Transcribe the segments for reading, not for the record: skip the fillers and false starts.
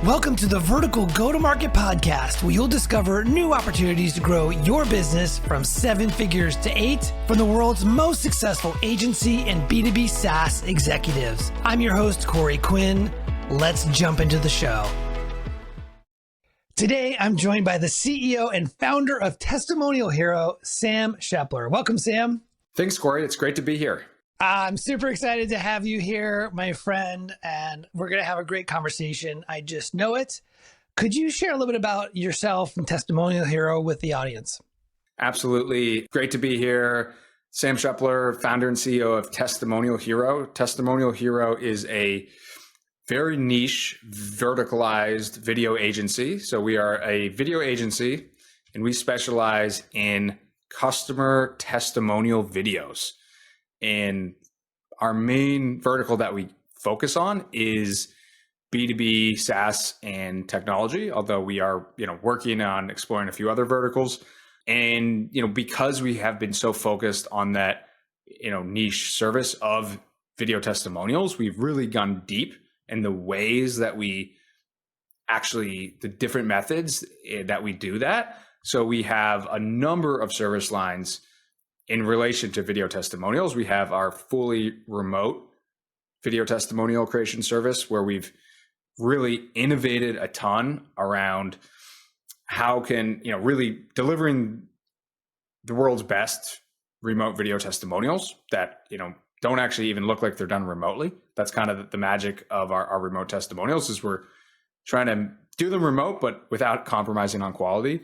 Welcome to the Vertical Go-to-Market Podcast, where you'll discover new opportunities to grow your business from 7 figures to 8 from the world's most successful agency and B2B SaaS executives. I'm your host, Corey Quinn. Let's jump into the show. Today, I'm joined by the CEO and founder of Testimonial Hero, Sam Shepler. Welcome, Sam. Thanks, Corey. It's great to be here. I'm super excited to have you here, my friend, and we're going to have a great conversation. I just know it. Could you share a little bit about yourself and Testimonial Hero with the audience? Absolutely. Great to be here. Sam Shepler, founder and CEO of Testimonial Hero. Testimonial Hero is a very niche, verticalized video agency. So we are a video agency, and we specialize in customer testimonial videos. And our main vertical that we focus on is B2B SaaS and technology, although we are, working on exploring a few other verticals. And, because we have been so focused on that, niche service of video testimonials, we've really gone deep in the ways that we actually, the different methods that we do that. So we have a number of service lines in relation to video testimonials. We have our fully remote video testimonial creation service, where we've really innovated a ton around how can, really delivering the world's best remote video testimonials that, don't actually even look like they're done remotely. That's kind of the magic of our remote testimonials, is we're trying to do them remote, but without compromising on quality.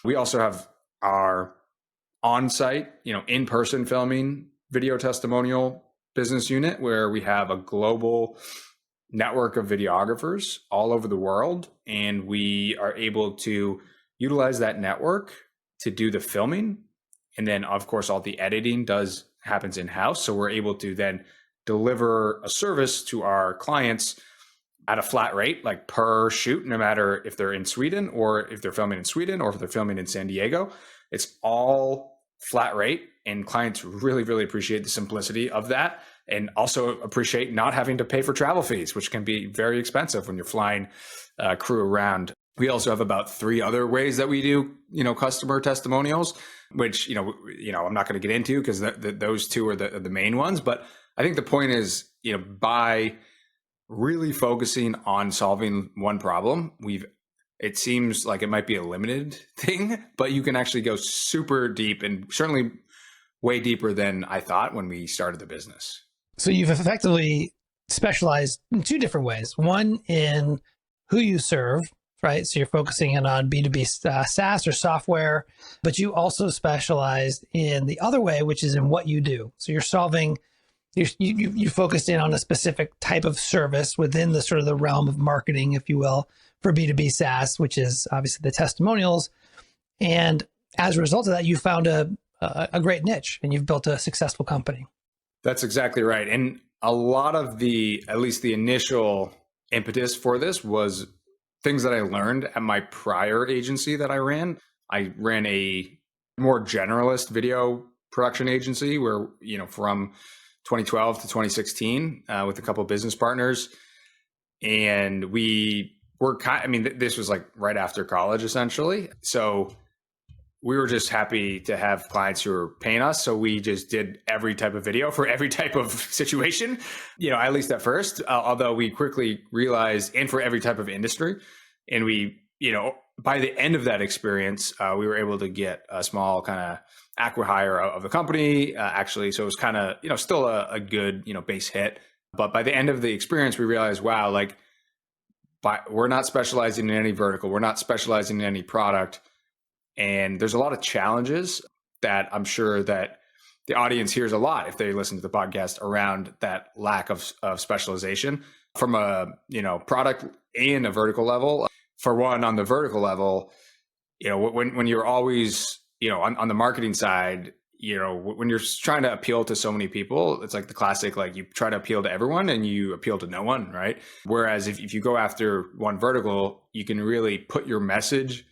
We also have our on-site, in-person filming video testimonial business unit, where we have a global network of videographers all over the world. And we are able to utilize that network to do the filming. And then, of course, all the editing happens in-house. So we're able to then deliver a service to our clients at a flat rate, like per shoot, no matter if they're in Sweden or if they're filming in Sweden or if they're filming in San Diego. It's all flat rate, and clients really, really appreciate the simplicity of that, and also appreciate not having to pay for travel fees, which can be very expensive when you're flying crew around. We also have about 3 other ways that we do, customer testimonials, which, I'm not going to get into because those 2 are the main ones. But I think the point is, by really focusing on solving one problem, it seems like it might be a limited thing, but you can actually go super deep, and certainly way deeper than I thought when we started the business. So you've effectively specialized in 2 different ways. One, in who you serve, right? So you're focusing in on B2B SaaS or software, but you also specialized in the other way, which is in what you do. So you focused in on a specific type of service within the sort of the realm of marketing, if you will, for B2B SaaS, which is obviously the testimonials. And as a result of that, you found a great niche, and you've built a successful company. That's exactly right. And a lot of at least the initial impetus for this was things that I learned at my prior agency that I ran. I ran a more generalist video production agency where, from 2012 to 2016 with a couple of business partners. And this was like right after college, essentially. So we were just happy to have clients who were paying us. So we just did every type of video for every type of situation, at least at first, although we quickly realized, and for every type of industry. And we, by the end of that experience, we were able to get a small kind of acqui-hire of the company, actually. So it was kind of, still a good, base hit. But by the end of the experience, we realized, wow, we're not specializing in any vertical. We're not specializing in any product. And there's a lot of challenges that I'm sure that the audience hears a lot if they listen to the podcast around that lack of specialization from a, product and a vertical level. For one, on the vertical level, when you're always, on the marketing side, when you're trying to appeal to so many people, it's like the classic, you try to appeal to everyone and you appeal to no one, right? Whereas if you go after one vertical, you can really put your message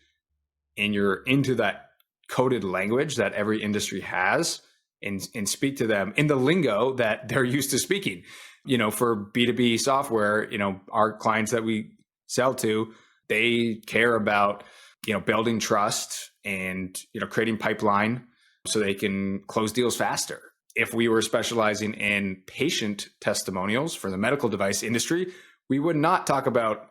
into that coded language that every industry has, and speak to them in the lingo that they're used to speaking. For B2B software, our clients that we sell to, they care about, building trust and, creating pipeline so they can close deals faster. If we were specializing in patient testimonials for the medical device industry, we would not talk about,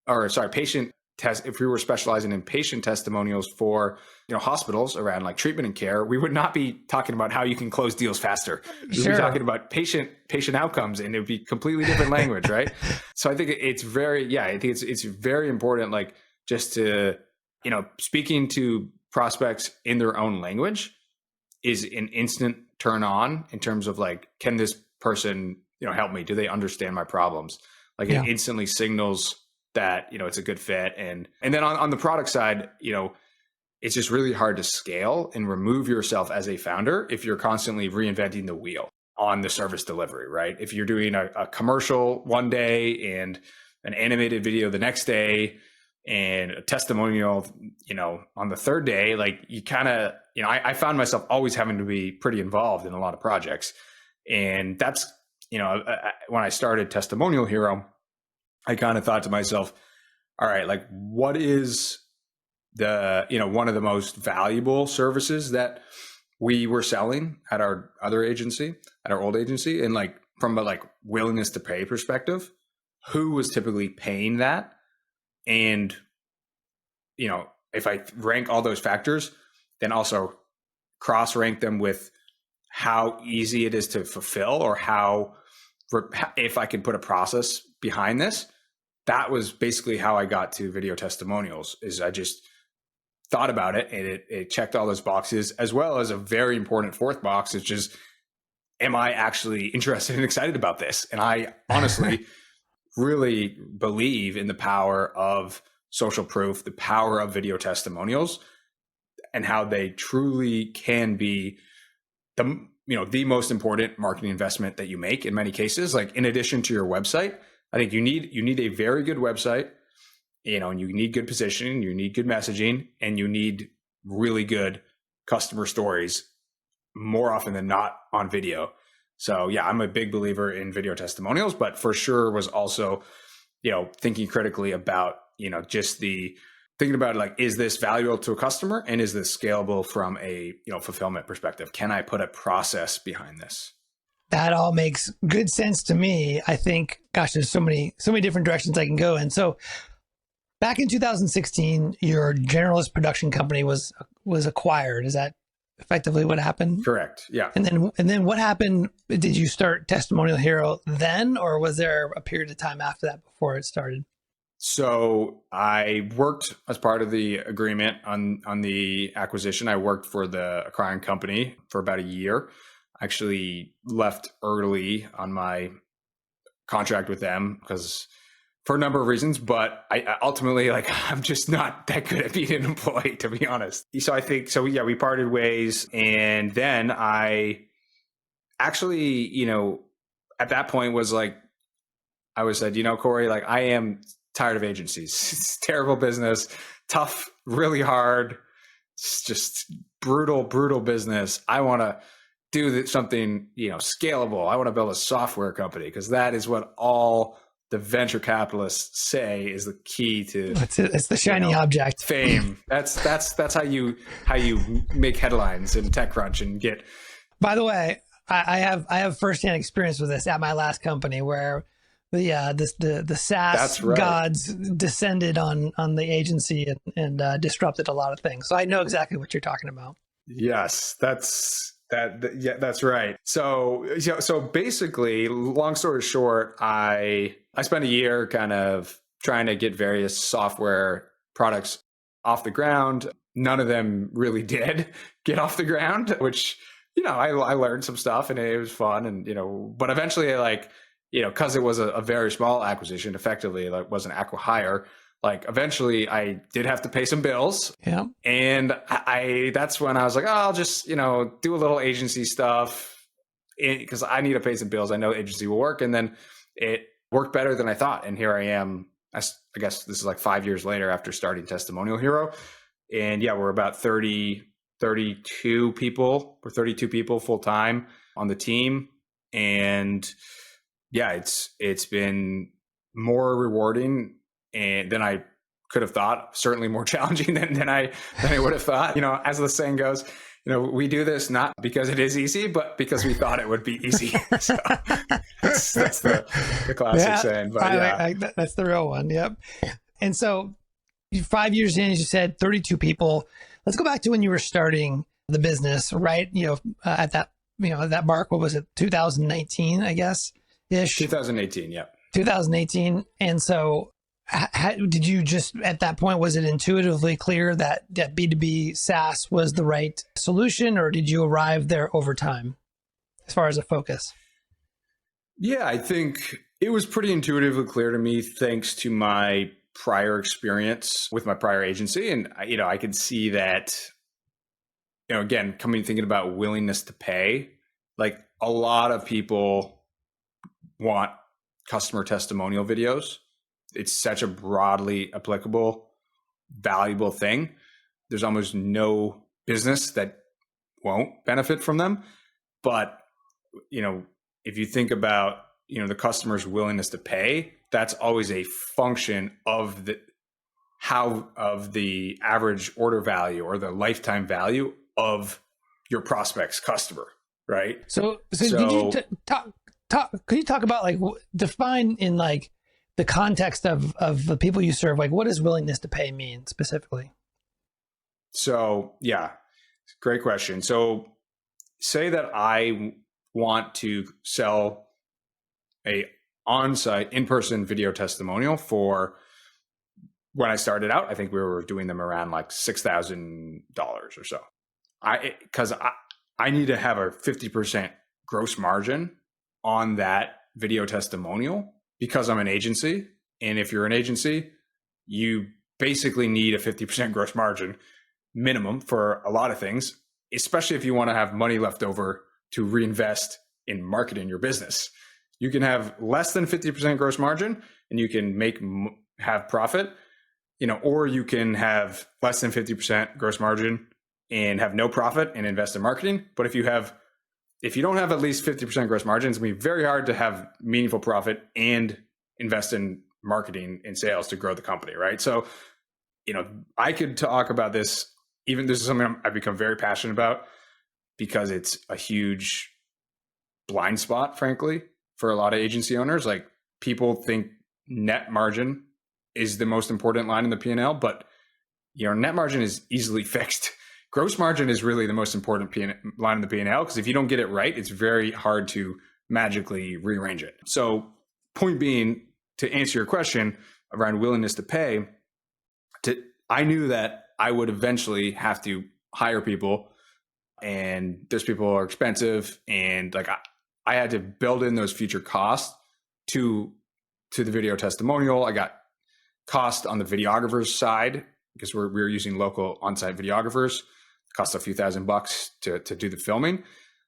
if we were specializing in patient testimonials for, hospitals around like treatment and care, we would not be talking about how you can close deals faster. We'd be talking about patient outcomes, and it would be completely different language, right? So I think it's very important, like just to, speaking to prospects in their own language is an instant turn on in terms of like, can this person, help me? Do they understand my problems? Like it instantly signals that, it's a good fit. And then on the product side, it's just really hard to scale and remove yourself as a founder if you're constantly reinventing the wheel on the service delivery, right? If you're doing a commercial one day and an animated video the next day and a testimonial, on the third day, like you kind of, I found myself always having to be pretty involved in a lot of projects. And that's, when I started Testimonial Hero, I kind of thought to myself, all right, like what is the, one of the most valuable services that we were selling at our other agency, at our old agency, and like from a like willingness to pay perspective, who was typically paying that? And, if I rank all those factors, then also cross rank them with how easy it is to fulfill, or if I could put a process behind this. That was basically how I got to video testimonials. Is I just thought about it, and it checked all those boxes, as well as a very important fourth box, which is, am I actually interested and excited about this? And I honestly really believe in the power of social proof, the power of video testimonials, and how they truly can be the most important marketing investment that you make in many cases. Like in addition to your website, I think you need a very good website, and you need good positioning, you need good messaging, and you need really good customer stories more often than not on video. So yeah, I'm a big believer in video testimonials, but for sure was also, thinking critically about, just thinking about like, is this valuable to a customer, and is this scalable from a, fulfillment perspective? Can I put a process behind this? That all makes good sense to me. I think, gosh, there's so many different directions I can go in. So back in 2016, your generalist production company was acquired. Is that effectively what happened? Correct. Yeah. And then what happened? Did you start Testimonial Hero then, or was there a period of time after that before it started? So I worked as part of the agreement on the acquisition. I worked for the acquiring company for about a year. Actually left early on my contract with them because for a number of reasons, but I ultimately, like, I'm just not that good at being an employee, to be honest. So I think, yeah, we parted ways. And then I actually, at that point was like, I said, Corey, like I am tired of agencies. It's terrible business, tough, really hard. It's just brutal business. I want to do something, scalable. I want to build a software company, because that is what all the venture capitalists say is the key to it's the shiny object, fame. That's how you make headlines in TechCrunch and get. By the way, I have firsthand experience with this at my last company, where the SaaS gods descended on the agency and disrupted a lot of things. So I know exactly what you're talking about. Yes, that's right. So basically, long story short, I spent a year kind of trying to get various software products off the ground. None of them really did get off the ground, which, I learned some stuff and it was fun. And, but eventually because it was a very small acquisition, effectively, like was an acqui-hire, like eventually I did have to pay some bills. Yeah. And that's when I was like, oh, I'll just, do a little agency stuff because I need to pay some bills. I know agency will work. And then it worked better than I thought. And here I am, I guess this is like 5 years later after starting Testimonial Hero. And yeah, we're about 32 people. We're 32 people full time on the team. And yeah, it's been more rewarding than I could have thought, certainly more challenging than I would have thought. As the saying goes, we do this not because it is easy, but because we thought it would be easy. So that's the classic saying. But that's the real one. Yep. And so 5 years in, as you said, 32 people. Let's go back to when you were starting the business, right? At that mark, what was it? 2019, I guess, ish. 2018. Yeah. 2018. And so did you just, at that point, was it intuitively clear that B2B SaaS was the right solution, or did you arrive there over time as far as a focus? Yeah, I think it was pretty intuitively clear to me, thanks to my prior experience with my prior agency. And, I could see that, again, thinking about willingness to pay, like a lot of people want customer testimonial videos. It's such a broadly applicable, valuable thing. There's almost no business that won't benefit from them. But, if you think about, the customer's willingness to pay, that's always a function of the average order value or the lifetime value of your prospect's customer, right? So did you could you talk about define in the context of the people you serve, what does willingness to pay mean specifically? So yeah, great question. So say that I want to sell a on-site in-person video testimonial for when I started out. I think we were doing them around $6,000 or so. Because I need to have a 50% gross margin on that video testimonial because I'm an agency. And if you're an agency, you basically need a 50% gross margin minimum for a lot of things, especially if you want to have money left over to reinvest in marketing your business. You can have less than 50% gross margin and you can have profit, or you can have less than 50% gross margin and have no profit and invest in marketing. But if you don't have at least 50% gross margins, it's going to be very hard to have meaningful profit and invest in marketing and sales to grow the company, right? So, I could talk about this. Even this is something I've become very passionate about because it's a huge blind spot, frankly, for a lot of agency owners. People think net margin is the most important line in the P&L, but net margin is easily fixed. Gross margin is really the most important line in the P&L, because if you don't get it right, it's very hard to magically rearrange it. So point being, to answer your question around willingness to pay, I knew that I would eventually have to hire people, and those people are expensive, and I had to build in those future costs to the video testimonial. I got cost on the videographer's side because we were using local on-site videographers. It cost a few $1,000s to do the filming.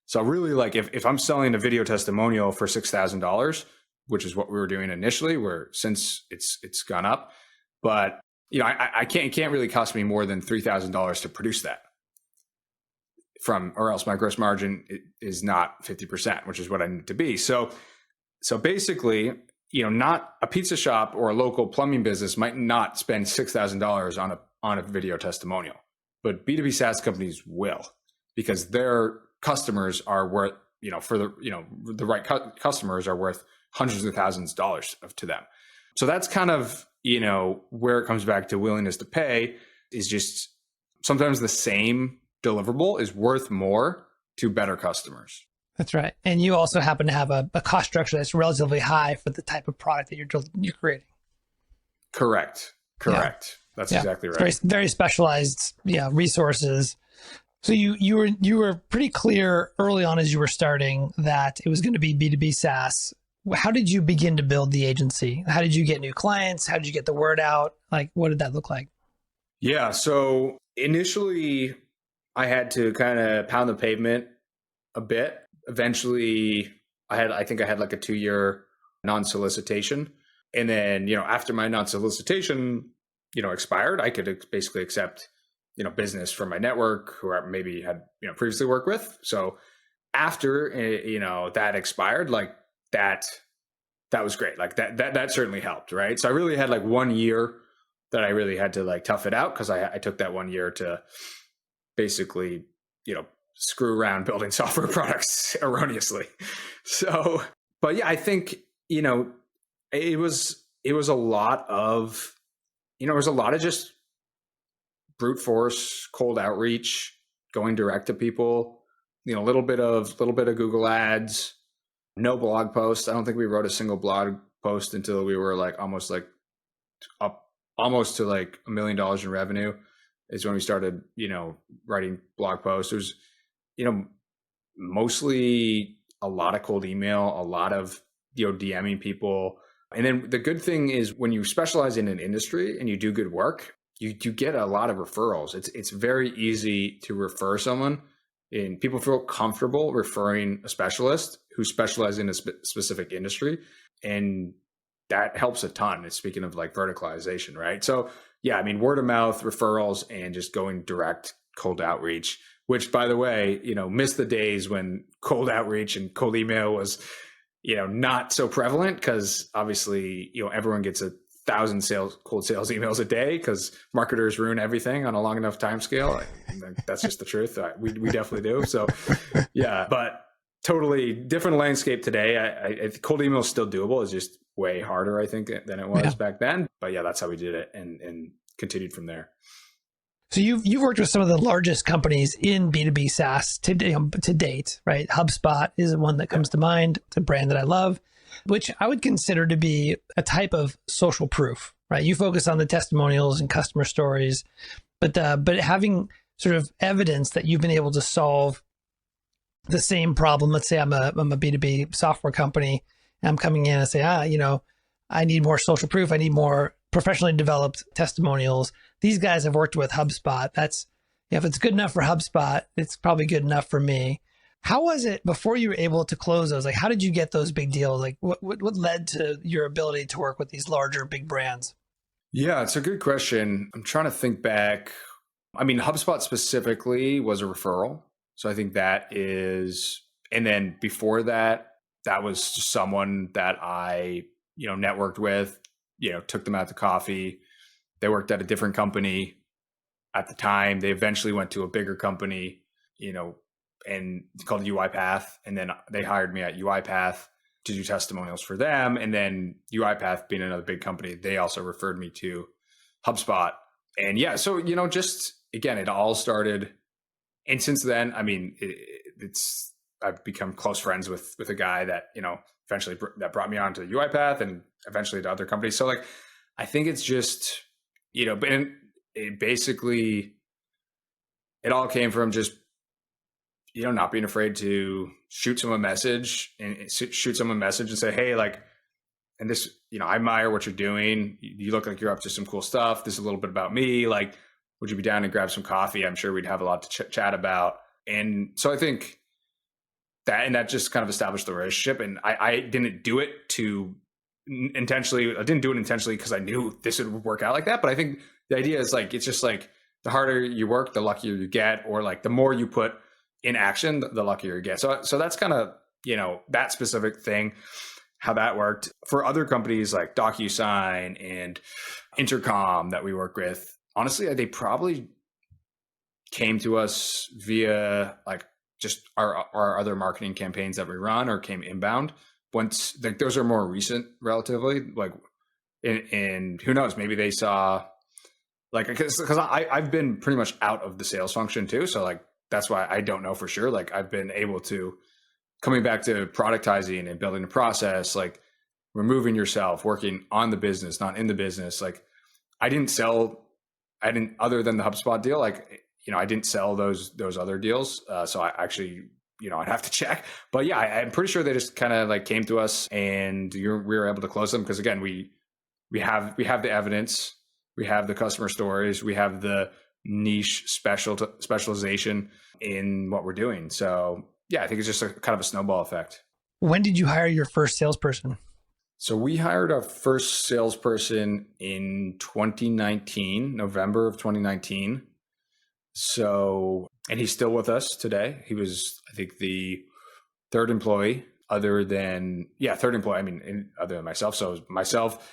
So really, if I'm selling a video testimonial for $6,000, which is what we were doing initially, where since it's gone up, but it can't really cost me more than $3,000 to produce that or else my gross margin is not 50%, which is what I need to be. So basically, not a pizza shop or a local plumbing business might not spend $6,000 on a video testimonial, but B2B SaaS companies will, because their customers are worth, the right customers are worth hundreds of thousands of dollars to them. So that's kind of, where it comes back to willingness to pay, is just sometimes the same deliverable is worth more to better customers. That's right. And you also happen to have a cost structure that's relatively high for the type of product that you're creating. Correct. Yeah. That's exactly right. Very, very specialized, resources. So you were pretty clear early on as you were starting that it was going to be B2B SaaS. How did you begin to build the agency? How did you get new clients? How did you get the word out? What did that look like? Yeah. So initially I had to kind of pound the pavement a bit. Eventually I think I had a 2-year non-solicitation. And then, after my non-solicitation, expired, I could basically accept, business from my network who I maybe had, previously worked with. So after, that expired, that that was great. Like that certainly helped. Right. So I really had like 1 year that I really had to like tough it out, because I took that 1 year to basically, screw around building software products erroneously. So, but yeah, I think, it was a lot of, just brute force, cold outreach, going direct to people, a little bit of Google ads, no blog posts. I don't think we wrote a single blog post until we were like almost to like $1 million in revenue is when we started, writing blog posts. It was, mostly a lot of cold email, a lot of, DMing people. And then the good thing is when you specialize in an industry and you do good work, you get a lot of referrals. It's very easy to refer someone, and people feel comfortable referring a specialist who specializes in a specific industry. And that helps a ton. Speaking of like verticalization, right? So yeah, I mean, word of mouth, referrals, and just going direct cold outreach, which by the way, missed the days when cold outreach and cold email was, not so prevalent, because obviously, everyone gets 1,000 cold sales emails a day because marketers ruin everything on a long enough time scale. That's just the truth. We definitely do. So yeah, but totally different landscape today. I cold email is still doable. It's just way harder, I think, than it was back then. But yeah, that's how we did it, and continued from there. So you've worked with some of the largest companies in B2B SaaS to date, right? HubSpot is one that comes to mind. It's a brand that I love, which I would consider to be a type of social proof, right? You focus on the testimonials and customer stories, but having sort of evidence that you've been able to solve the same problem. Let's say I'm a B2B software company, and I'm coming in and say, I need more social proof. I need more professionally developed testimonials. These guys have worked with HubSpot. If it's good enough for HubSpot, it's probably good enough for me. How was it before you were able to close those? Like, how did you get those big deals? Like, what led to your ability to work with these larger, big brands? Yeah, it's a good question. I'm trying to think back. I mean, HubSpot specifically was a referral. So I think that is, and then before that, that was someone that I, networked with, took them out to coffee. They worked at a different company at the time. They eventually went to a bigger company, and it's called UiPath. And then they hired me at UiPath to do testimonials for them. And then UiPath being another big company, they also referred me to HubSpot. And yeah, so, just again, it all started. And since then, I mean, I've become close friends with a guy that, eventually that brought me on to UiPath and eventually to other companies. So like, I think it's just, but it basically, it all came from just, not being afraid to shoot someone a message and say, hey, like, and this, I admire what you're doing. You look like you're up to some cool stuff. This is a little bit about me. Like, would you be down to grab some coffee? I'm sure we'd have a lot to chat about. And so I think that just kind of established the relationship. And I didn't do it intentionally. I didn't do it intentionally because I knew this would work out like that. But I think the idea is like, it's just like the harder you work, the luckier you get, or like the more you put in action, the luckier you get. So that's kind of, that specific thing, how that worked. For other companies like DocuSign and Intercom that we work with, honestly, they probably came to us via like just our other marketing campaigns that we run, or came inbound. Once, like, those are more recent relatively, like, and who knows, maybe they saw, like, because I've been pretty much out of the sales function too. So like, that's why I don't know for sure. Like, I've been able to, coming back to productizing and building a process, like removing yourself, working on the business, not in the business. Like, other than the HubSpot deal, like, I didn't sell those other deals. So I actually, I'd have to check, but yeah, I'm pretty sure they just kind of like came to us, and we were able to close them. Because again, we have the evidence, we have the customer stories, we have the niche specialization in what we're doing. So yeah, I think it's just a kind of a snowball effect. When did you hire your first salesperson? So we hired our first salesperson in 2019, November of 2019. So, and he's still with us today. He was, I think, the third employee. third employee, other than myself. So it was myself,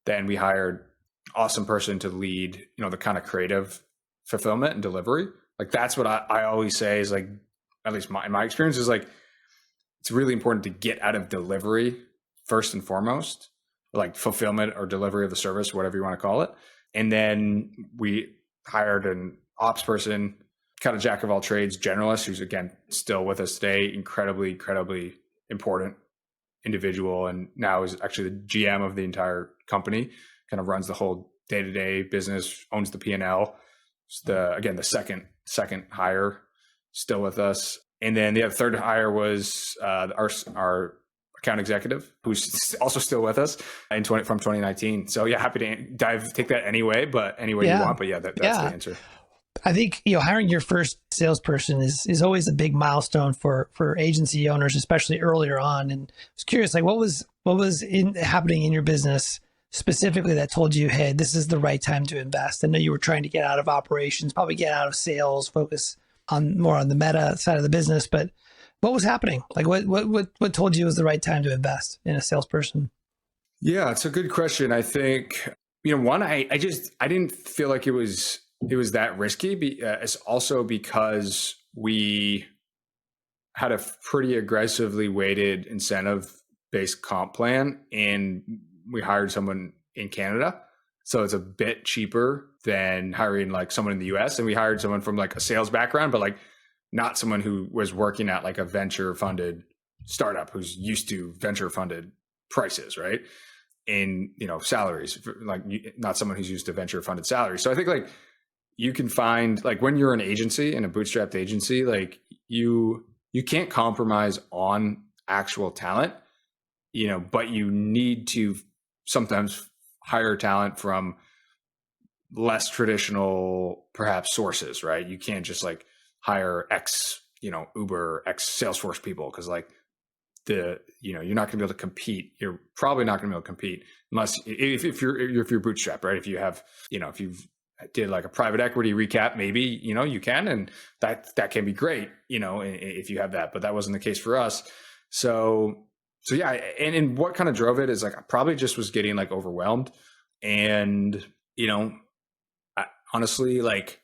then we hired awesome person to lead, the kind of creative fulfillment and delivery. Like that's what I always say is like, at least in my experience is like, it's really important to get out of delivery first and foremost, like fulfillment or delivery of the service, whatever you want to call it. And then we hired an ops person, kind of jack of all trades generalist, who's again, still with us today, incredibly important individual. And now is actually the GM of the entire company, kind of runs the whole day-to-day business, owns the P&L. It's the second hire still with us. And then the third hire was our account executive, who's also still with us from 2019. So yeah, happy to take that any way you want. But yeah, that's the answer. I think, hiring your first salesperson is always a big milestone for agency owners, especially earlier on. And I was curious, like what was happening in your business specifically that told you, hey, this is the right time to invest? I know you were trying to get out of operations, probably get out of sales, focus more on the meta side of the business, but what was happening? Like what told you it was the right time to invest in a salesperson? Yeah, it's a good question. I think, one, I didn't feel like it was that risky. It's also because we had a pretty aggressively weighted incentive-based comp plan, and we hired someone in Canada. So it's a bit cheaper than hiring like someone in the US. And we hired someone from like a sales background, but like not someone who was working at like a venture funded startup who's used to venture funded prices, right? And, salaries, like not someone who's used to venture funded salaries. So I think like you can find like when you're an agency and a bootstrapped agency, like you can't compromise on actual talent, but you need to sometimes hire talent from less traditional perhaps sources, right? You can't just like hire X, Uber, X Salesforce people, because like you're not going to be able to compete. You're probably not going to be able to compete unless if you're bootstrapped, right? If you have, if you've did like a private equity recap, maybe, you can, and that can be great, if you have that, but that wasn't the case for us. So yeah. And what kind of drove it is like, I probably just was getting like overwhelmed, and, honestly, like,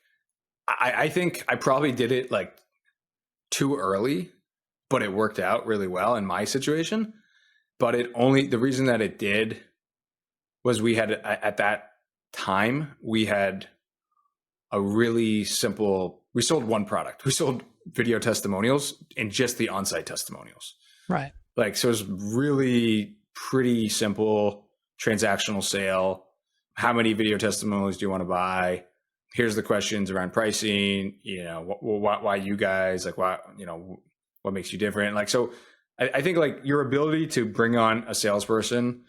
I think I probably did it like too early, but it worked out really well in my situation. But the reason that it did was we had, at that time, we had a really simple, we sold one product. We sold video testimonials and just the on-site testimonials. Right. Like, so it was really pretty simple transactional sale. How many video testimonials do you want to buy? Here's the questions around pricing, why you guys, like, why, what makes you different? Like, so I think like your ability to bring on a salesperson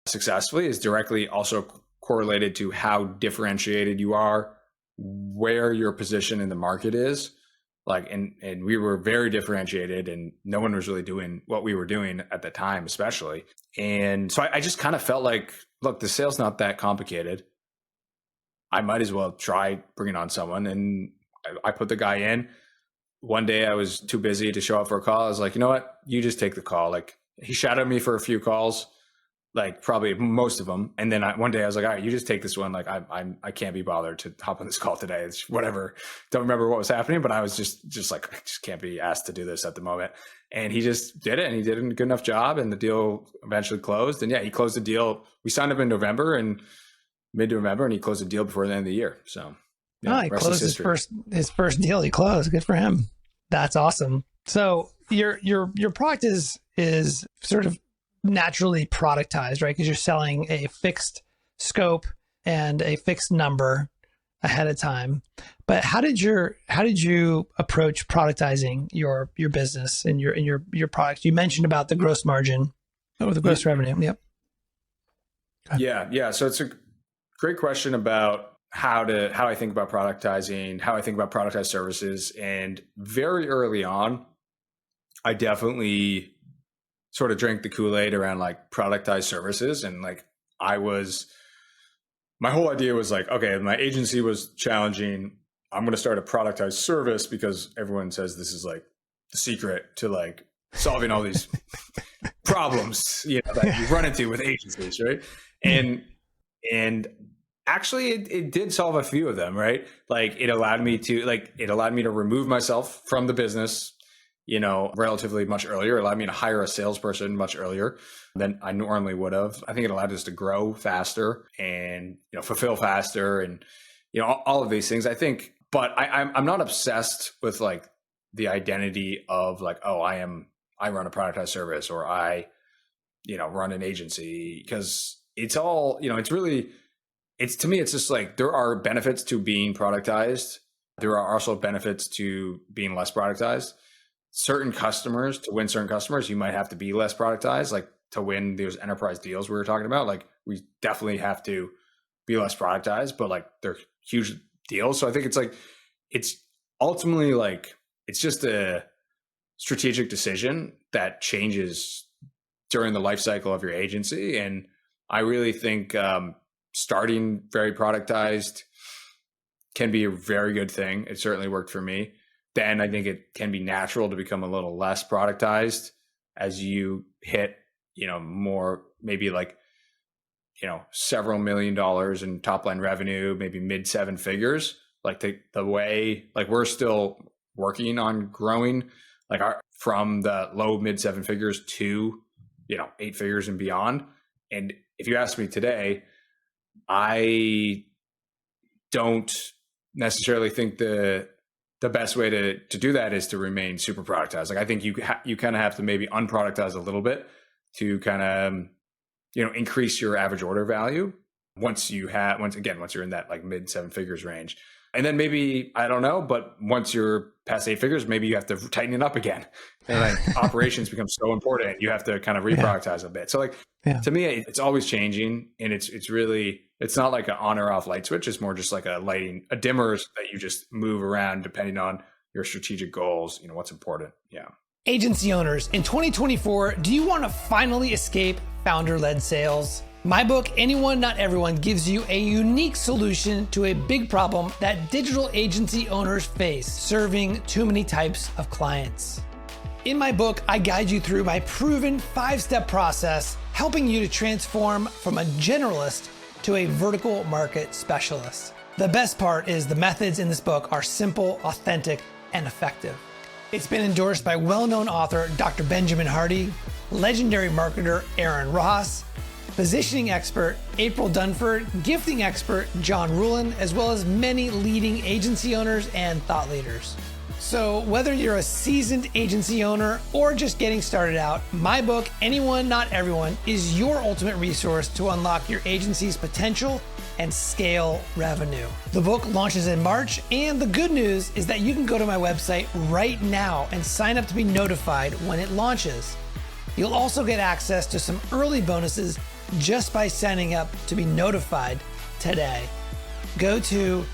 successfully is directly also correlated to how differentiated you are, where your position in the market is. Like, and we were very differentiated, and no one was really doing what we were doing at the time, especially. And so I just kind of felt like, look, the sale's not that complicated. I might as well try bringing on someone. And I put the guy in. One day I was too busy to show up for a call. I was like, you know what? You just take the call. Like, he shadowed me for a few calls, like probably most of them. And then one day I was like, all right, you just take this one. Like, I can't be bothered to hop on this call today. It's whatever. Don't remember what was happening, but I was just like, I just can't be asked to do this at the moment. And he just did it, and he did a good enough job, and the deal eventually closed. And yeah, he closed the deal. We signed up in November and mid-November, and he closed the deal before the end of the year. So yeah, he closed his first deal. He closed. Good for him. That's awesome. So your product is sort of naturally productized, right? Because you're selling a fixed scope and a fixed number ahead of time. But how did you approach productizing your business and your product? You mentioned about the gross margin or the gross revenue. Yep. Yeah. So it's a great question about how I think about productizing, how I think about productized services. And very early on, I definitely sort of drank the Kool-Aid around like productized services. And like my whole idea was like, okay, my agency was challenging. I'm going to start a productized service because everyone says this is like the secret to like solving all these problems, that you run into with agencies, right? And actually it did solve a few of them, right? Like it allowed me to remove myself from the business, relatively much earlier. It allowed me to hire a salesperson much earlier than I normally would have. I think it allowed us to grow faster and, fulfill faster and, all of these things, I think. But I'm not obsessed with like the identity of like, oh, I run a productized service or I, run an agency, because it's all, to me, it's just like there are benefits to being productized. There are also benefits to being less productized. To win certain customers, you might have to be less productized, like to win those enterprise deals we were talking about. Like we definitely have to be less productized, but like they're huge deals. So I think it's ultimately like, it's just a strategic decision that changes during the life cycle of your agency. And I really think starting very productized can be a very good thing. It certainly worked for me. Then I think it can be natural to become a little less productized as you hit, more, maybe like, several $1 million in top line revenue, maybe mid 7 figures. Like the way, like we're still working on growing like from the low mid 7 figures to, 8 figures and beyond. And if you ask me today, I don't necessarily think the best way to do that is to remain super productized. Like I think you kind of have to maybe unproductize a little bit to kind of, increase your average order value once you're in that like mid 7 figures range. And then maybe, I don't know, but once you're past 8 figures, maybe you have to tighten it up again. And like operations become so important. You have to kind of reproductize a bit. So like, to me, it's always changing, and it's not like an on or off light switch. It's more just like a dimmers that you just move around depending on your strategic goals, what's important. Yeah. Agency owners, in 2024, do you want to finally escape founder-led sales? My book, Anyone, Not Everyone, gives you a unique solution to a big problem that digital agency owners face, serving too many types of clients. In my book, I guide you through my proven 5-step process, helping you to transform from a generalist to a vertical market specialist. The best part is the methods in this book are simple, authentic, and effective. It's been endorsed by well-known author Dr. Benjamin Hardy, legendary marketer Aaron Ross, positioning expert April Dunford, gifting expert John Rulin, as well as many leading agency owners and thought leaders. So whether you're a seasoned agency owner or just getting started out, my book, Anyone, Not Everyone, is your ultimate resource to unlock your agency's potential and scale revenue. The book launches in March, and the good news is that you can go to my website right now and sign up to be notified when it launches. You'll also get access to some early bonuses just by signing up to be notified today. Go to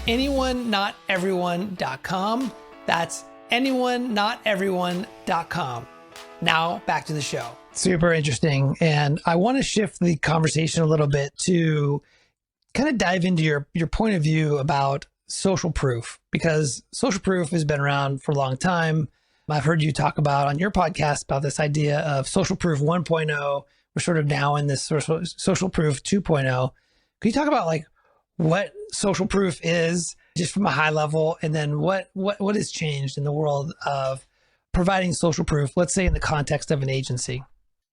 anyoneNotEveryone.com. That's anyoneNotEveryone.com. Now back to the show. Super interesting. And I want to shift the conversation a little bit to kind of dive into your point of view about social proof, because social proof has been around for a long time. I've heard you talk about on your podcast about this idea of social proof 1.0. We're sort of now in this social proof 2.0. Can you talk about like what social proof is just from a high level, and then what has changed in the world of providing social proof, let's say in the context of an agency?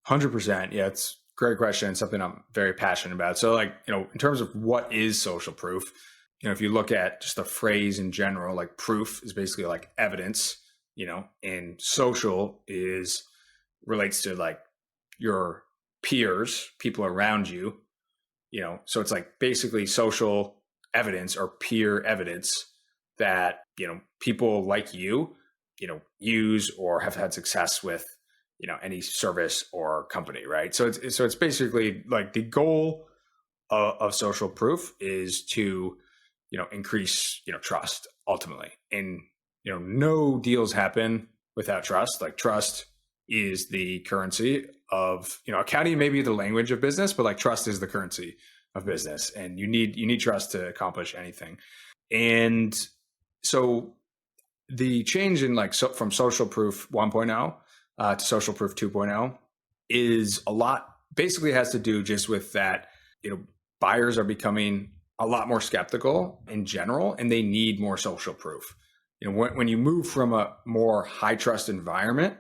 100%. Yeah, it's a great question. It's something I'm very passionate about. So like, in terms of what is social proof, if you look at just the phrase in general, like proof is basically like evidence, and social relates to like your peers, people around you, so it's like basically social evidence or peer evidence that, people like you, use or have had success with, any service or company, right? So it's basically like the goal of social proof is to, increase, trust ultimately. And, no deals happen without trust. Like trust is the currency of, accounting may be the language of business, but like trust is the currency of business, and you need trust to accomplish anything. And so the change in from social proof 1.0, to Social Proof 2.0 is a lot, basically has to do just with that, buyers are becoming a lot more skeptical in general, and they need more social proof. When you move from a more high trust environment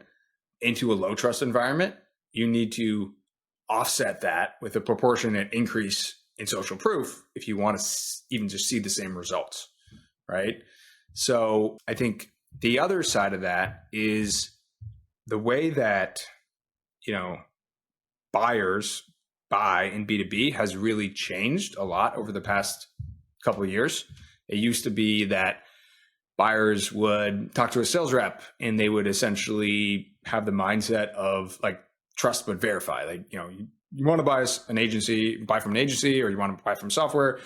into a low trust environment, you need to offset that with a proportionate increase in social proof if you want to even just see the same results, right? So I think the other side of that is the way that, buyers buy in B2B has really changed a lot over the past couple of years. It used to be that buyers would talk to a sales rep and they would essentially have the mindset of like trust but verify. Like, you want to buy from an agency, or you want to buy from software,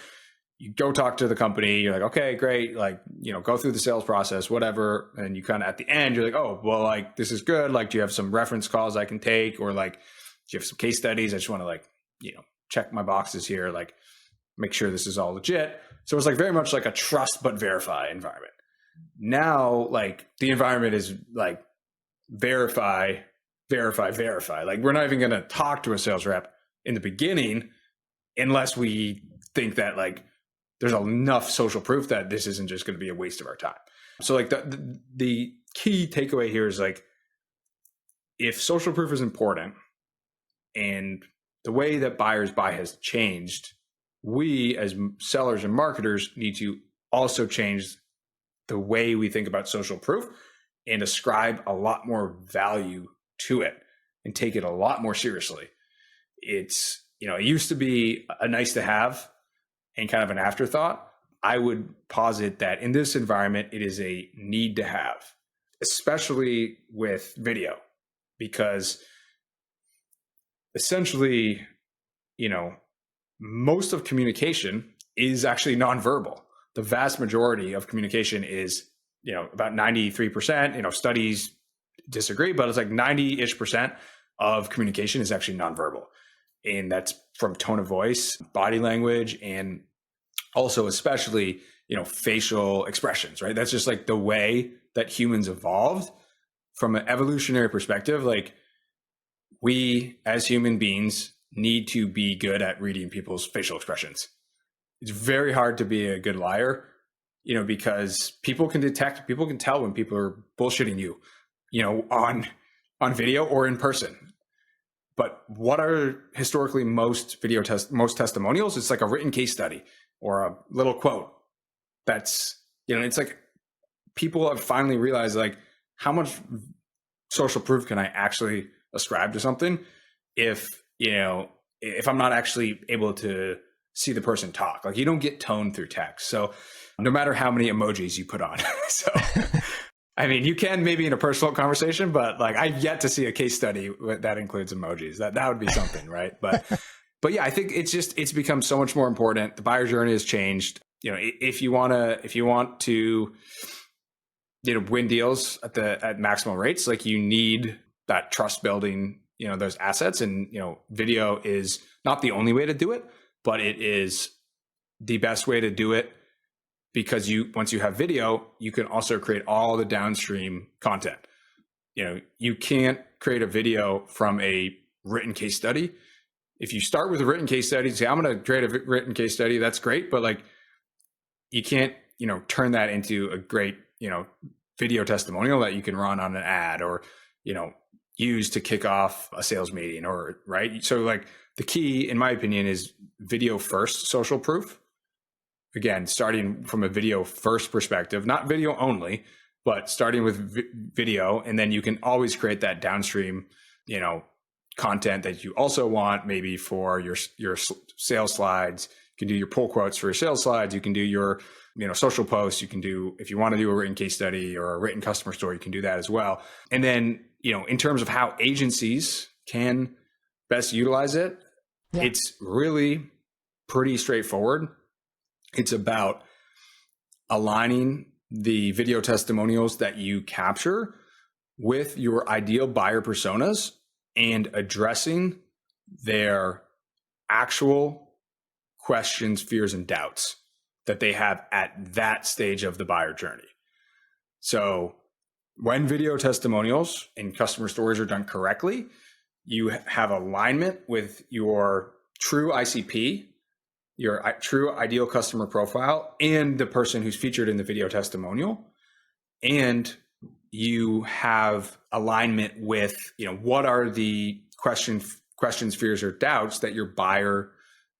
you go talk to the company, you're like, okay, great. Like, go through the sales process, whatever. And you kind of at the end, you're like, oh, well, like, this is good. Like, do you have some reference calls I can take? Or like, do you have some case studies? I just want to like, check my boxes here, like make sure this is all legit. So it's like very much like a trust but verify environment. Now, like the environment is like verify. Like we're not even going to talk to a sales rep in the beginning unless we think that like there's enough social proof that this isn't just going to be a waste of our time. So like the key takeaway here is like, if social proof is important and the way that buyers buy has changed, we as sellers and marketers need to also change the way we think about social proof and ascribe a lot more value to it and take it a lot more seriously. It's, it used to be a nice to have and kind of an afterthought. I would posit that in this environment, it is a need to have, especially with video, because essentially, most of communication is actually nonverbal. The vast majority of communication is, about 93%, studies disagree, but it's like 90-ish% of communication is actually nonverbal. And that's from tone of voice, body language, and also especially, facial expressions, right? That's just like the way that humans evolved from an evolutionary perspective. Like we as human beings need to be good at reading people's facial expressions. It's very hard to be a good liar, because people can tell when people are bullshitting you, on video or in person. But what are historically most testimonials? It's like a written case study or a little quote. That's, it's like people have finally realized like how much social proof can I actually ascribe to something if I'm not actually able to see the person talk. Like you don't get tone through text. So no matter how many emojis you put on. So I mean, you can maybe in a personal conversation, but like I've yet to see a case study that includes emojis. That would be something, right? But yeah, I think it's become so much more important. The buyer journey has changed. If you want to win deals at maximum rates, like you need that trust building, those assets, and video is not the only way to do it, but it is the best way to do it, because once you have video, you can also create all the downstream content. You can't create a video from a written case study. If you start with a written case study, say I'm going to create a written case study, that's great, but like you can't turn that into a great video testimonial that you can run on an ad or use to kick off a sales meeting, or right. So like the key, in my opinion, is video first social proof. Again, starting from a video first perspective, not video only, but starting with video, and then you can always create that downstream, content that you also want, maybe for your sales slides. You can do your pull quotes for your sales slides. You can do your social posts. You can do, if you want to do a written case study or a written customer story, you can do that as well. And then in terms of how agencies can best utilize it, it's really pretty straightforward. It's about aligning the video testimonials that you capture with your ideal buyer personas and addressing their actual questions, fears, and doubts that they have at that stage of the buyer journey. So when video testimonials and customer stories are done correctly, you have alignment with your true ICP, your true ideal customer profile, and the person who's featured in the video testimonial. And you have alignment with, what are the questions, fears, or doubts that your buyer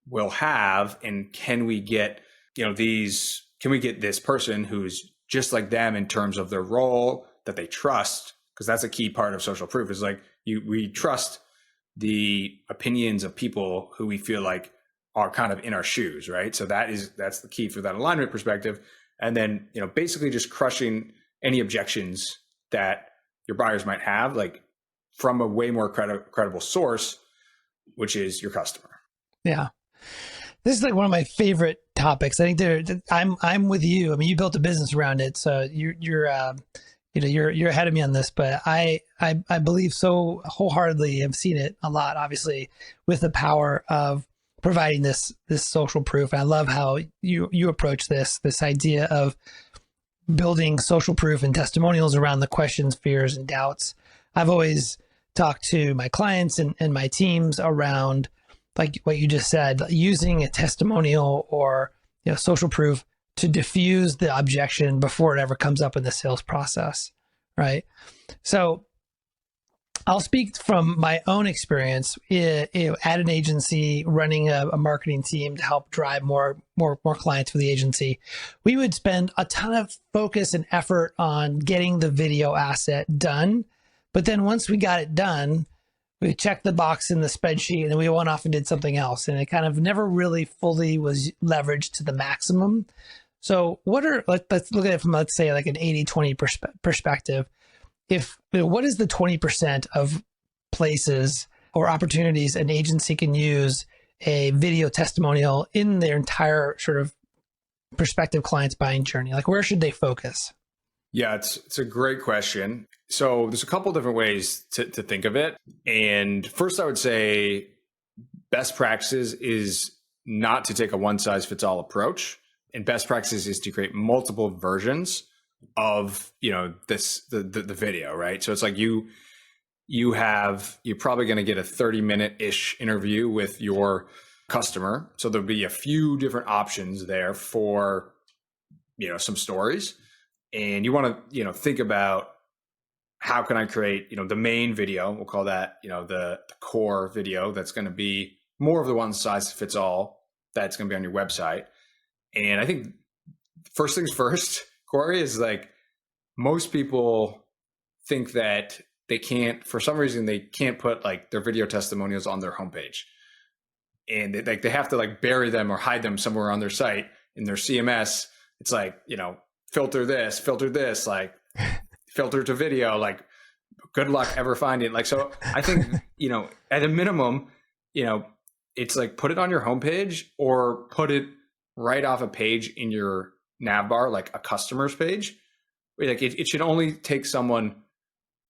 will have, and can we get, this person who's just like them in terms of their role that they trust, because that's a key part of social proof, is like we trust the opinions of people who we feel like are kind of in our shoes, right? So that's the key for that alignment perspective. And then, basically just crushing any objections that your buyers might have, like from a way more credible source, which is your customer. Yeah. This is like one of my favorite topics. I think I'm with you. I mean, you built a business around it, so you're ahead of me on this. But I believe so wholeheartedly. I've seen it a lot, obviously, with the power of providing this social proof. And I love how you approach this idea of building social proof and testimonials around the questions, fears, and doubts. I've always talked to my clients and my teams around, like what you just said, using a testimonial or social proof to diffuse the objection before it ever comes up in the sales process, right? So I'll speak from my own experience at an agency running a marketing team to help drive more clients for the agency. We would spend a ton of focus and effort on getting the video asset done. But then once we got it done, we checked the box in the spreadsheet and then we went off and did something else. And it kind of never really fully was leveraged to the maximum. So let's look at it from, let's say, like an 80-20 perspective. What is the 20% of places or opportunities an agency can use a video testimonial in their entire sort of prospective client's buying journey? Like, where should they focus? Yeah, it's a great question. So there's a couple different ways to think of it. And first, I would say best practices is not to take a one-size-fits-all approach. And best practices is to create multiple versions of the video, right? So it's like you're probably going to get a 30-minute-ish interview with your customer. So there'll be a few different options there for some stories. And you want to think about, how can I create the main video, we'll call that the core video, that's going to be more of the one size fits all that's going to be on your website. And I think first things first, Corey, is like most people think that for some reason they can't put like their video testimonials on their homepage, and they have to like bury them or hide them somewhere on their site in their CMS. It's like, filter this, like filter to video, like good luck ever finding it. Like, so I think, at a minimum, it's like put it on your homepage or put it right off a page in your nav bar, like a customer's page. Like it should only take someone,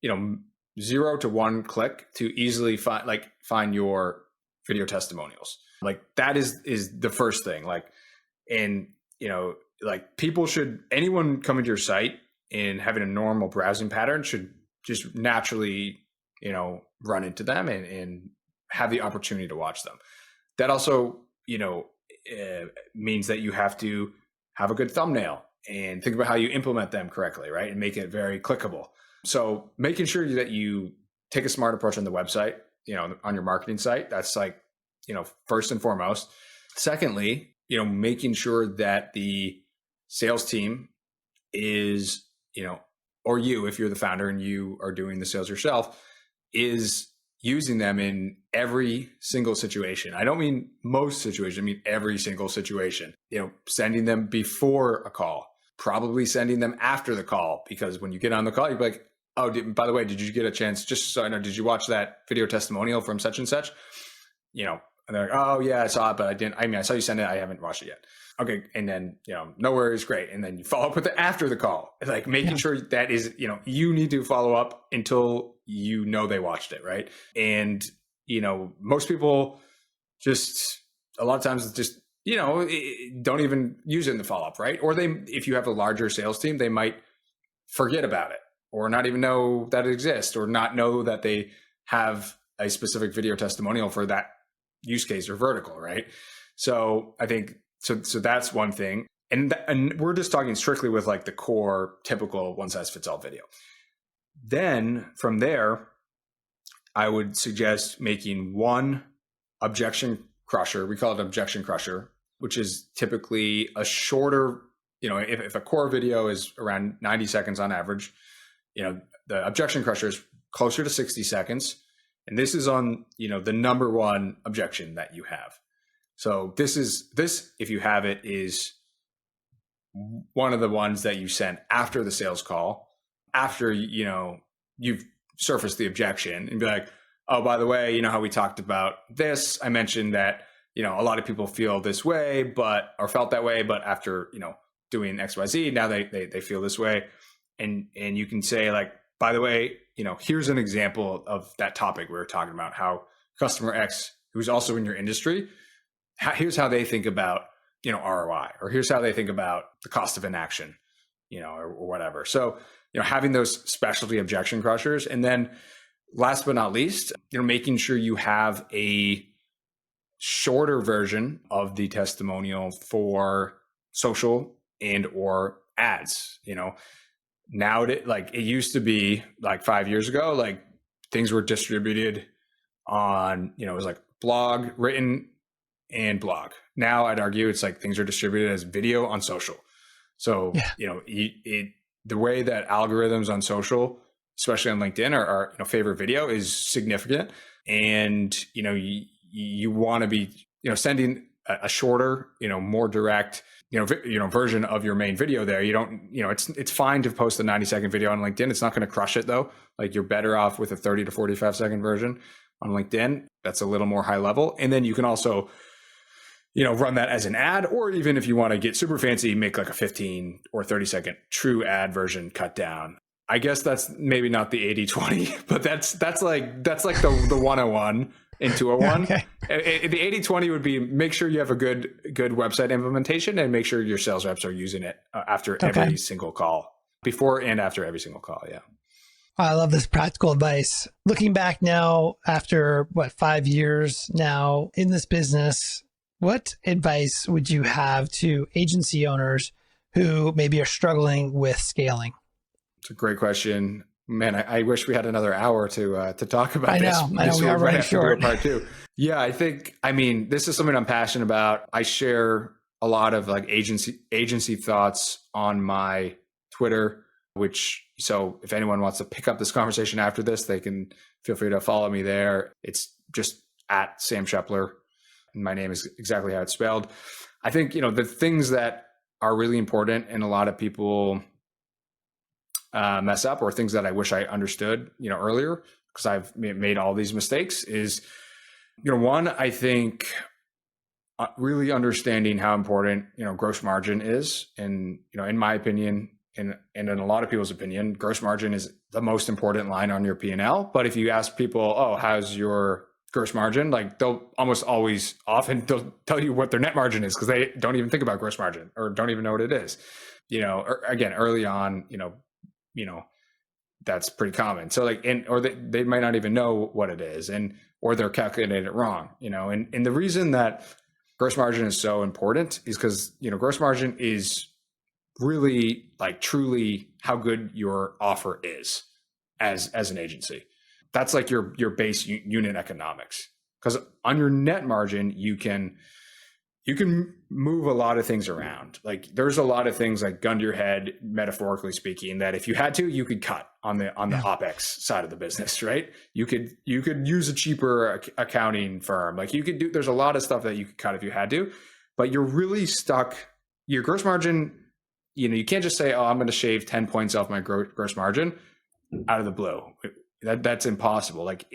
0 to 1 click to easily find your video testimonials. Like that is the first thing. Like, and like anyone coming to your site and having a normal browsing pattern should just naturally, run into them and have the opportunity to watch them. That also, means that you have to have a good thumbnail and think about how you implement them correctly, right? And make it very clickable. So making sure that you take a smart approach on the website, on your marketing site, that's like, first and foremost. Secondly, making sure that the sales team is, or you, if you're the founder and you are doing the sales yourself, is using them in every single situation. I don't mean most situations, I mean every single situation. Sending them before a call, probably sending them after the call, because when you get on the call, you're like, oh, by the way, did you get a chance, just so I know, did you watch that video testimonial from such and such? And they're like, oh yeah, I saw it, but I didn't. I mean, I saw you send it. I haven't watched it yet. Okay. And then, no worries. Great. And then you follow up with it after the call, like making sure that is, you need to follow up until they watched it. Right. And, most people just a lot of times just, don't even use it in the follow up. Right. Or if you have a larger sales team, they might forget about it, or not even know that it exists, or not know that they have a specific video testimonial for that use case or vertical, right? So I think, so that's one thing. And we're just talking strictly with like the core typical one size fits all video. Then from there, I would suggest making one objection crusher. We call it objection crusher, which is typically a shorter, if a core video is around 90 seconds on average, the objection crusher is closer to 60 seconds. And this is on, the number one objection that you have. So this, if you have it, is one of the ones that you send after the sales call, after, you've surfaced the objection, and be like, oh, by the way, how we talked about this, I mentioned that, a lot of people feel this way, or felt that way, but after, doing XYZ, now they feel this way. And you can say like, by the way, here's an example of that topic we were talking about, how customer X, who's also in your industry, here's how they think about, ROI, or here's how they think about the cost of inaction, or whatever. So, having those specialty objection crushers. And then last but not least, making sure you have a shorter version of the testimonial for social and or ads. Now it used to be like 5 years ago, like things were distributed on, it was like blog, written, and blog. Now I'd argue it's like things are distributed as video on social. So, the way that algorithms on social, especially on LinkedIn, are favorite video is significant. And, you want to be, sending a shorter, more direct, version of your main video there. You don't, it's fine to post a 90-second video on LinkedIn. It's not going to crush it though. Like you're better off with a 30 to 45-second version on LinkedIn. That's a little more high level. And then you can also, run that as an ad, or even if you want to get super fancy, make like a 15 or 30-second true ad version cut down. I guess that's maybe not the 80-20, but that's like the 101 and 201. Okay. The 80-20 would be make sure you have a good website implementation, and make sure your sales reps are using it after every single call, before and after every single call. Yeah. I love this practical advice. Looking back now, after 5 years now in this business, what advice would you have to agency owners who maybe are struggling with scaling? It's a great question. Man, I wish we had another hour to talk about this. I know we are running short. Part two. Yeah, this is something I'm passionate about. I share a lot of like agency thoughts on my Twitter, so if anyone wants to pick up this conversation after this, they can feel free to follow me there. It's just at Sam Shepler. My name is exactly how it's spelled. I think, the things that are really important and a lot of people mess up, or things that I wish I understood, earlier, because I've made all these mistakes, is, one, I think really understanding how important, gross margin is. And, in my opinion, and in a lot of people's opinion, gross margin is the most important line on your P&L. But if you ask people, oh, how's your gross margin? Like they'll they'll tell you what their net margin is, because they don't even think about gross margin, or don't even know what it is. Or again, early on, that's pretty common. So or they might not even know what it is, or they're calculating it wrong, and the reason that gross margin is so important is because, gross margin is really like truly how good your offer is as an agency. That's like your base unit economics, because on your net margin, you can move a lot of things around. Like there's a lot of things, like gun to your head, metaphorically speaking, that if you had to, you could cut on the OpEx side of the business, right? You could use a cheaper accounting firm. Like there's a lot of stuff that you could cut if you had to, but you're really stuck. Your gross margin, you can't just say, oh, I'm going to shave 10 points off my gross margin out of the blue. That's impossible. Like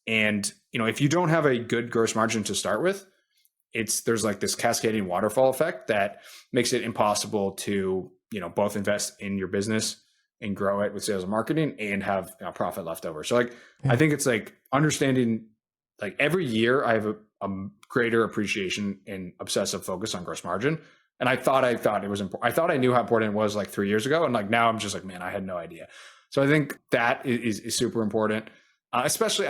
and if you don't have a good gross margin to start with, there's like this cascading waterfall effect that makes it impossible to, both invest in your business and grow it with sales and marketing and have profit left over. So I think it's like understanding, like every year I have a greater appreciation and obsessive focus on gross margin, And I thought it was important. I thought I knew how important it was like 3 years ago. And like now I'm just like, man, I had no idea. So I think that is super important. Especially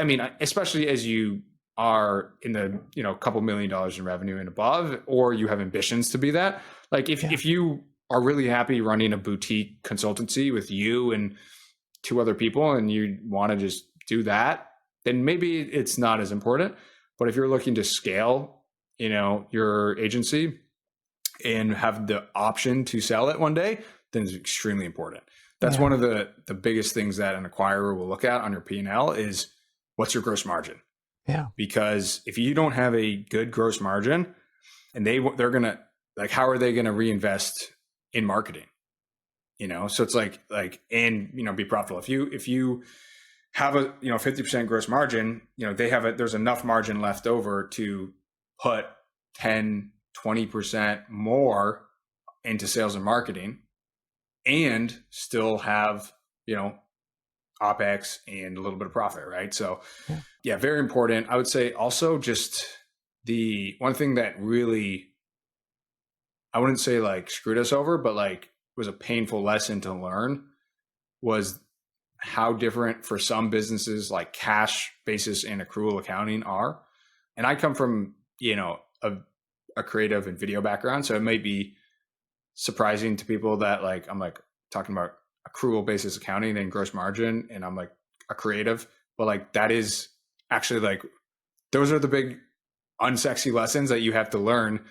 as you are in the, couple $1 million in revenue and above, or you have ambitions to be that. Like if you are really happy running a boutique consultancy with you and 2 other people and you want to just do that, then maybe it's not as important. But if you're looking to scale, your agency and have the option to sell it one day, then it's extremely important. That's one of the biggest things that an acquirer will look at on your P&L is what's your gross margin? Yeah. Because if you don't have a good gross margin and they're going to, like, how are they going to reinvest in marketing? So it's like, and, be profitable. If you have a, 50% gross margin, there's enough margin left over to put 10, 20% more into sales and marketing and still have, OpEx and a little bit of profit, right? So yeah, very important. I would say also just the one thing that really, I wouldn't say like screwed us over, but like was a painful lesson to learn was how different for some businesses like cash basis and accrual accounting are. And I come from, a creative and video background. So it might be surprising to people that like, I'm like talking about accrual basis accounting and gross margin. And I'm like a creative, but like, that is actually like, those are the big unsexy lessons that you have to learn,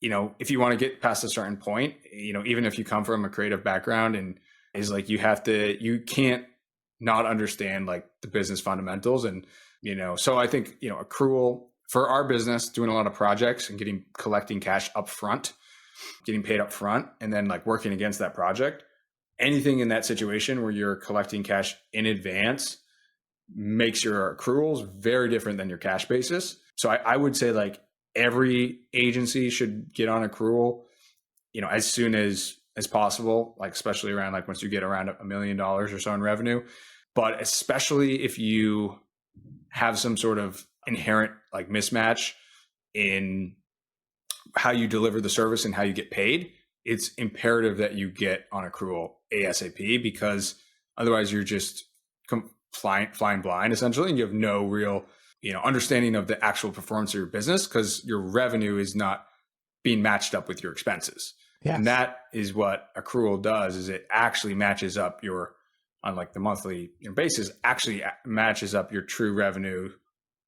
if you want to get past a certain point, even if you come from a creative background and is like, you can't not understand like the business fundamentals. And, so I think, accrual for our business, doing a lot of projects and collecting cash up front, getting paid up front, and then like working against that project, anything in that situation where you're collecting cash in advance makes your accruals very different than your cash basis. So I would say like every agency should get on accrual, as soon as possible, like especially around like once you get around $1 million or so in revenue, but especially if you have some sort of inherent like mismatch in how you deliver the service and how you get paid, it's imperative that you get on accrual ASAP, because otherwise you're just flying blind essentially, and you have no real understanding of the actual performance of your business because your revenue is not being matched up with your expenses. Yes. And that is what accrual does, is it actually matches up on like the monthly basis, actually matches up your true revenue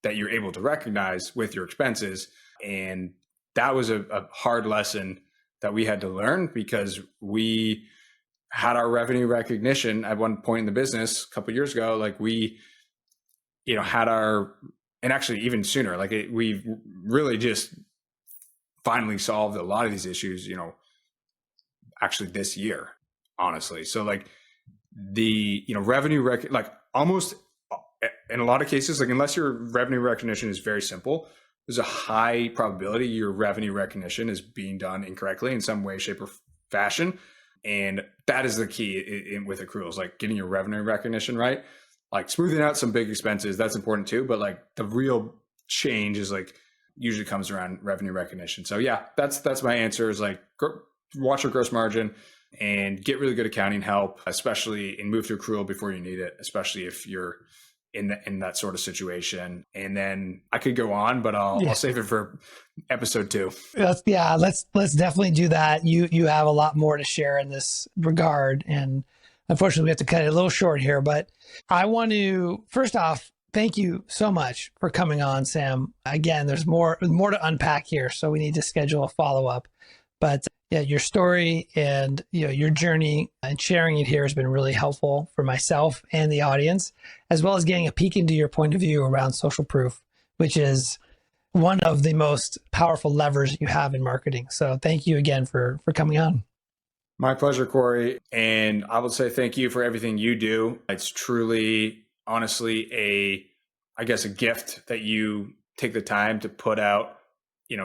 that you're able to recognize with your expenses. And that was a hard lesson that we had to learn, because we had our revenue recognition at one point in the business a couple of years ago. Like we, had and actually even sooner, like we really just finally solved a lot of these issues, actually this year, honestly. So like the, like almost in a lot of cases, like unless your revenue recognition is very simple, there's a high probability your revenue recognition is being done incorrectly in some way, shape, or fashion. And that is the key with accruals, like getting your revenue recognition right, like smoothing out some big expenses. That's important too. But like the real change is like usually comes around revenue recognition. So yeah, that's my answer, is like watch your gross margin and get really good accounting help, especially, and move to accrual before you need it, especially if you're in that sort of situation. And then I could go on, but I'll save it for episode 2. Let's definitely do that. You have a lot more to share in this regard, and unfortunately we have to cut it a little short here, but I want to first off thank you so much for coming on, Sam. Again, there's more to unpack here, so we need to schedule a follow-up. But yeah, your story and your journey and sharing it here has been really helpful for myself and the audience, as well as getting a peek into your point of view around social proof, which is one of the most powerful levers you have in marketing. So thank you again for coming on. My pleasure, Corey. And I will say thank you for everything you do. It's truly, honestly, a gift that you take the time to put out,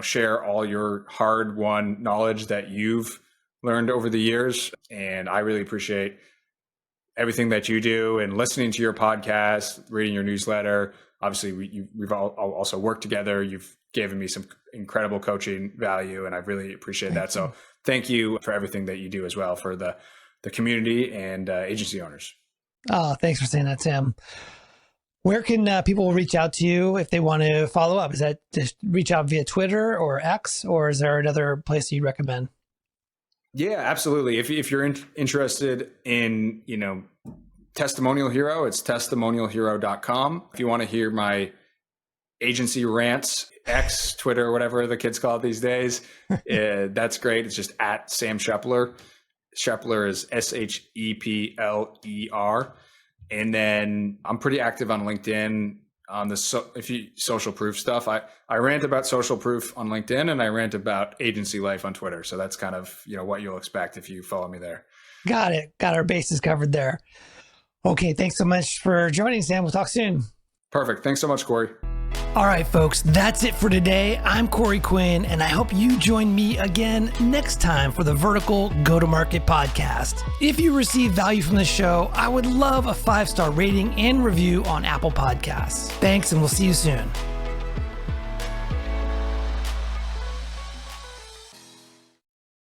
share all your hard-won knowledge that you've learned over the years. And I really appreciate everything that you do, and listening to your podcast, reading your newsletter. Obviously, we've all also worked together. You've given me some incredible coaching value, and I really appreciate that. So thank you for everything that you do as well for the community and agency owners. Oh, thanks for saying that, Sam. Where can people reach out to you if they want to follow up? Is that just reach out via Twitter or X, or is there another place you'd recommend? Yeah, absolutely. If you're interested in, Testimonial Hero, it's testimonialhero.com. If you want to hear my agency rants, X, Twitter, whatever the kids call it these days, that's great. It's just at Sam Shepler. Shepler is Shepler. And then I'm pretty active on LinkedIn on the social proof stuff. I rant about social proof on LinkedIn, and I rant about agency life on Twitter. So that's kind of, what you'll expect if you follow me there. Got it. Got our bases covered there. Okay. Thanks so much for joining, Sam. We'll talk soon. Perfect. Thanks so much, Corey. All right, folks, that's it for today. I'm Corey Quinn, and I hope you join me again next time for the Vertical Go-to-Market Podcast. If you receive value from this show, I would love a 5-star rating and review on Apple Podcasts. Thanks, and we'll see you soon.